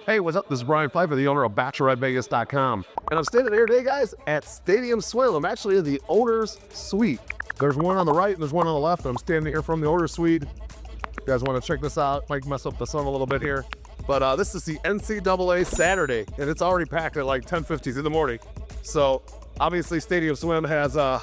Hey, what's up? This is Brian Pfeiffer, the owner of BacheloretteVegas.com. And I'm standing here today, guys, at Stadium Swim. I'm actually in the owner's suite. There's one on the right and there's one on the left. I'm standing here from the owner's suite. You guys want to check this out? Might mess up the sun a little bit here. But this is the NCAA Saturday, and it's already packed at like 10:50 in the morning. So obviously Stadium Swim has a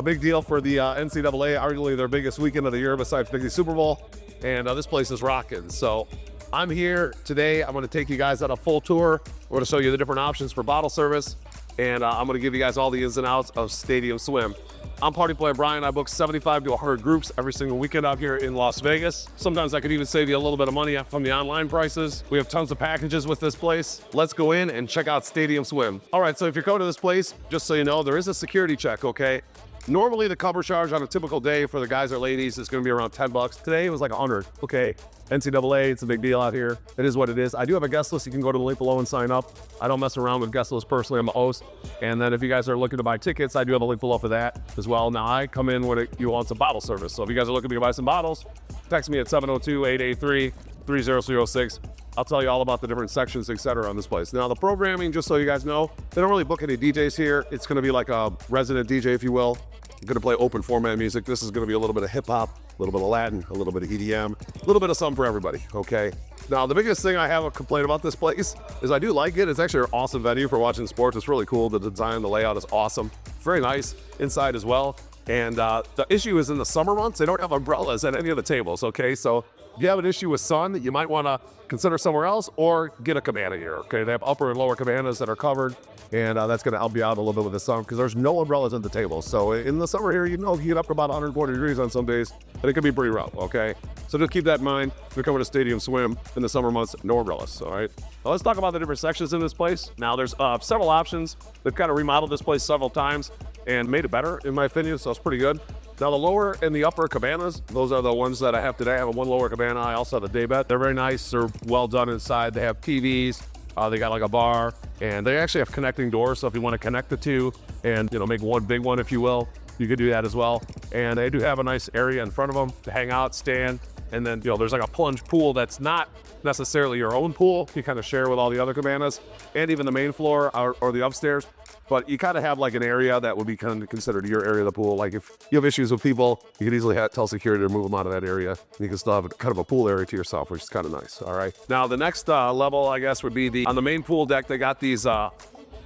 big deal for the NCAA, arguably their biggest weekend of the year besides the Super Bowl. And this place is rocking. So I'm here today. I'm going to take you guys on a full tour. We're going to show you the different options for bottle service, and I'm going to give you guys all the ins and outs of Stadium Swim. I'm Party Player Brian. I book 75 to 100 groups every single weekend out here in Las Vegas. Sometimes I could even save you a little bit of money from the online prices. We have tons of packages with this place. Let's go in and check out Stadium Swim. All right, so if you're going to this place, just so you know, there is a security check, okay? Normally the cover charge on a typical day for the guys or ladies is going to be around 10 bucks. Today it was like 100. Okay, NCAA, it's a big deal out here. It is what it is. I do have a guest list. You can go to the link below and sign up. I don't mess around with guest lists personally. I'm a host. And then if you guys are looking to buy tickets, I do have a link below for that as well. Now I come in when you want some bottle service. So if you guys are looking to buy some bottles, text me at 702-883-3006. I'll tell you all about the different sections, etc. on this place. Now the programming, just so you guys know, they don't really book any DJs here. It's going to be like a resident DJ, if you will. I'm going to play open format music. This is going to be a little bit of hip hop, a little bit of Latin, a little bit of EDM, a little bit of something for everybody, okay? Now, the biggest thing I have a complaint about this place is I do like it. It's actually an awesome venue for watching sports. It's really cool. The design, the layout is awesome. Very nice inside as well. And the issue is in the summer months, they don't have umbrellas at any of the tables, okay? So if you have an issue with sun, you might want to consider somewhere else or get a cabana here, okay? They have upper and lower cabanas that are covered, and that's going to help you out a little bit with the sun because there's no umbrellas at the table. So in the summer here, you know, you get up to about 140 degrees on some days, and it can be pretty rough, okay? So just keep that in mind. If you're coming to Stadium Swim in the summer months, no umbrellas, all right? Now let's talk about the different sections in this place. Now there's several options. They've kind of remodeled this place several times and made it better, in my opinion, so it's pretty good. Now the lower and the upper cabanas, those are the ones that I have today. I have one lower cabana. I also have the daybed. They're very nice. They're well done inside. They have TVs. They got like a bar, and they actually have connecting doors. So if you want to connect the two and, you know, make one big one, if you will, you could do that as well. And they do have a nice area in front of them to hang out, stand, and then, you know, there's like a plunge pool that's not necessarily your own pool. You kind of share with all the other cabanas and even the main floor or the upstairs. But you kind of have like an area that would be kind of considered your area of the pool. Like if you have issues with people, you could easily tell security to move them out of that area. And you can still have kind of a pool area to yourself, which is kind of nice. All right. Now the next level, I guess, would be on the main pool deck. They got these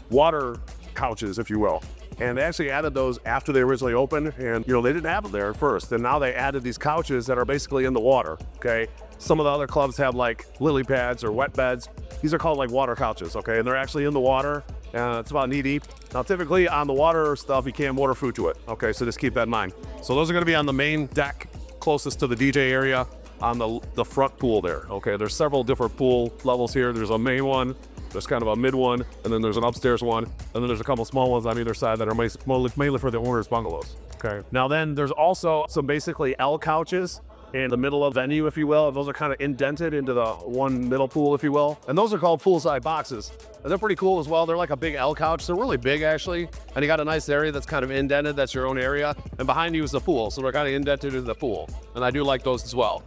water couches, if you will. And they actually added those after they originally opened. And, you know, they didn't have them there at first. And now they added these couches that are basically in the water, okay? Some of the other clubs have like lily pads or wet beds. These are called like water couches, okay? And they're actually in the water. It's about knee deep. Now, typically on the water stuff, you can't water food to it, okay? So just keep that in mind. So those are gonna be on the main deck closest to the DJ area on the front pool there, okay? There's several different pool levels here. There's a main one, there's kind of a mid one, and then there's an upstairs one, and then there's a couple small ones on either side that are mainly for the owner's bungalows, okay? Now then, there's also some basically L couches in the middle of the venue, if you will. Those are kind of indented into the one middle pool, if you will. And those are called poolside boxes. And they're pretty cool as well. They're like a big L couch. They're really big, actually. And you got a nice area that's kind of indented. That's your own area. And behind you is the pool. So they're kind of indented into the pool. And I do like those as well.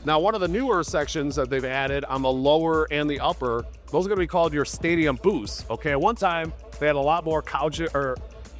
Now, one of the newer sections that they've added on the lower and the upper, those are gonna be called your stadium booths. Okay, at one time, they had a lot more couches, or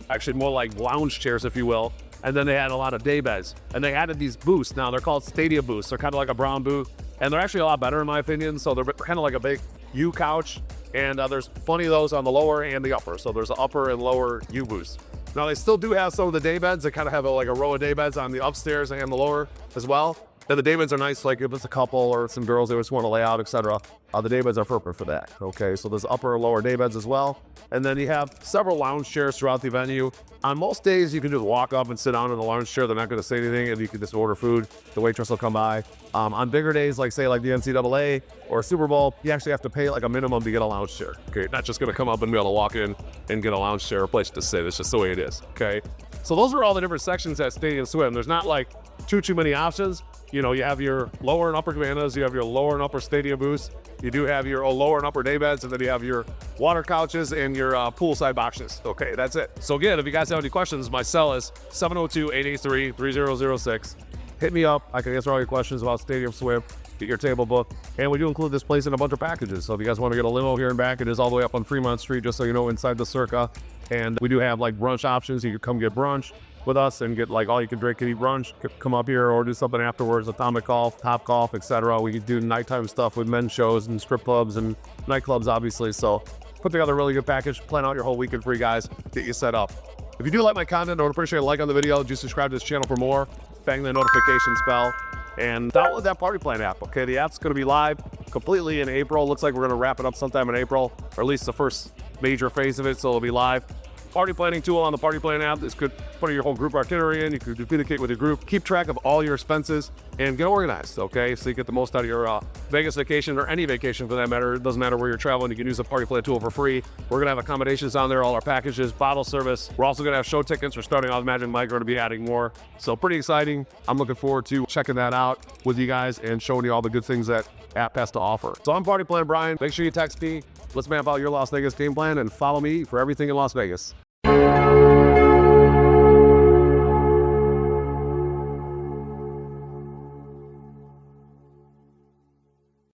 actually more like lounge chairs, if you will. And then they had a lot of day beds. And they added these booths. Now they're called stadium booths. They're kind of like a brown booth. And they're actually a lot better in my opinion. So they're kind of like a big U couch. And there's plenty of those on the lower and the upper. So there's the upper and lower U booths. Now they still do have some of the day beds. They kind of have like a row of day beds on the upstairs and the lower as well. And the day beds are nice, like if it's a couple or some girls they just want to lay out, etc. The day beds are perfect for that, okay? So there's upper and lower day beds as well. And then you have several lounge chairs throughout the venue. On most days, you can just walk up and sit down in the lounge chair. They're not going to say anything, and you can just order food. The waitress will come by. On bigger days, like say like the NCAA or Super Bowl, you actually have to pay like a minimum to get a lounge chair, okay? Not just going to come up and be able to walk in and get a lounge chair or a place to sit. It's just the way it is, okay? So those are all the different sections at Stadium Swim. There's not like too many options. You know, you have your lower and upper cabanas, you have your lower and upper stadium booths, you do have your lower and upper day beds, and then you have your water couches and your poolside boxes. Okay, that's it. So again, if you guys have any questions, my cell is 702-883-3006. Hit me up. I can answer all your questions about Stadium Swim. get your table booked. And we do include this place in a bunch of packages. So if you guys want to get a limo here and back, it is all the way up on Fremont Street, just so you know, inside the Circa. And we do have like brunch options. You can come get brunch with us and get like all you can drink and eat brunch. Come up here or do something afterwards, atomic golf, top golf, etc. We can do nighttime stuff with men's shows and strip clubs and nightclubs, obviously. So put together a really good package, plan out your whole weekend for you guys, get you set up. If you do like my content, I would appreciate a like on the video. Do subscribe to this channel for more. Bang the notifications bell and download that Party Plan app. Okay, the app's going to be live completely in April. Looks like we're going to wrap it up sometime in April, or at least the first major phase of it, so it'll be live. Party planning tool on the Party Plan app. This could put your whole group itinerary in. You could communicate with your group, keep track of all your expenses, and get organized, okay? So you get the most out of your Vegas vacation, or any vacation for that matter. It doesn't matter where you're traveling. You can use the Party Plan tool for free. We're gonna have accommodations on there, all our packages, bottle service. We're also gonna have show tickets. We're starting off Magic Mike. We're gonna be adding more. So pretty exciting. I'm looking forward to checking that out with you guys and showing you all the good things that app has to offer. So I'm Party Plan Brian. Make sure you text me. Let's map out your Las Vegas game plan and follow me for everything in Las Vegas.